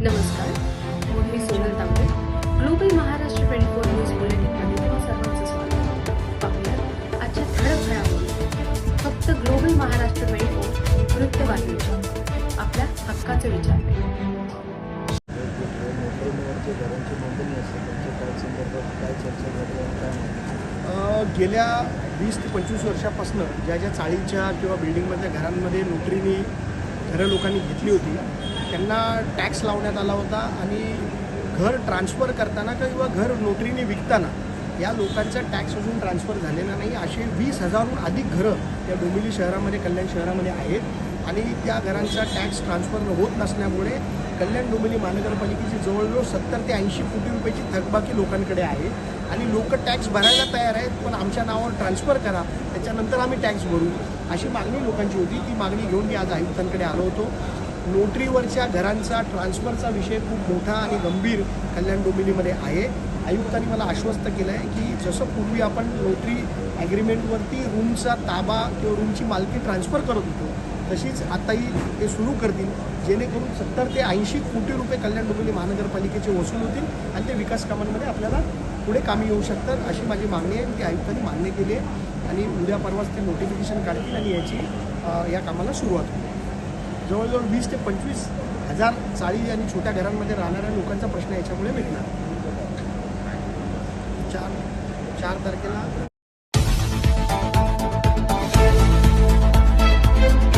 नमस्कार, मी सोनल तांबे. Global Maharashtra 24 news बुलेटिनमध्ये तुम्हा सर्वांचं स्वागत. पाहूया आजच्या ठळक घडामोडी. फक्त ग्लोबल महाराष्ट्र 24 वृत्तवाहिनीच्या आपल्या हक्काचे विचार. गेल्या 20 ते 25 वर्षापासून ज्या चाळीच्या किंवा बिल्डिंगमधल्या घरांमध्ये नोटरीनी घरं लोकांनी घेतली होती त्यांना टॅक्स लावण्यात आला होता आणि घर ट्रान्सफर करताना किंवा घर नोटरीने विकताना या लोकांचा टॅक्स अजून ट्रान्सफर झालेला नाही. असे 20,000हून अधिक घरं या डोंबिवली शहरामध्ये, कल्याण शहरामध्ये आहेत आणि त्या घरांचा टॅक्स ट्रान्सफर होत नसल्यामुळे कल्याण डोंबिवली महानगरपालिकेची जवळजवळ 70 ते 80 कोटी रुपयाची थकबाकी लोकांकडे आहे आणि लोक टॅक्स भरायला तयार आहेत, पण आमच्या नावावर ट्रान्सफर करा, त्याच्यानंतर आम्ही टॅक्स भरू, अशी मागणी लोकांची होती. ती मागणी घेऊन मी आज आयुक्तांकडे आलो होतो. नोटरीवरच्या घरांचा ट्रान्सफरचा विषय खूप मोठा आणि गंभीर कल्याण डोंबिवलीमध्ये आहे. आयुक्तांनी मला आश्वस्त केलं आहे की जसं पूर्वी आपण नोटरी ॲग्रीमेंटवरती रूमचा ताबा किंवा रूमची मालकी ट्रान्सफर करत होतो, तशीच आताही ते सुरू करतील, जेणेकरून 70 ते 80 कोटी रुपये कल्याण डोंबिवली महानगरपालिकेचे वसूल होतील आणि ते विकास कामांमध्ये आपल्याला पुढे कामी येऊ शकतात, अशी माझी मागणी आहे. ती आयुक्तांनी मान्य केली आहे आणि उद्या परवाच ते नोटिफिकेशन काढतील आणि याची या कामाला सुरुवात होईल. जवळजवळ 20 ते 25 हजार चाळी आणि छोट्या घरांमध्ये राहणाऱ्या लोकांचा प्रश्न याच्यामुळे मिटणार. 4 तारखेला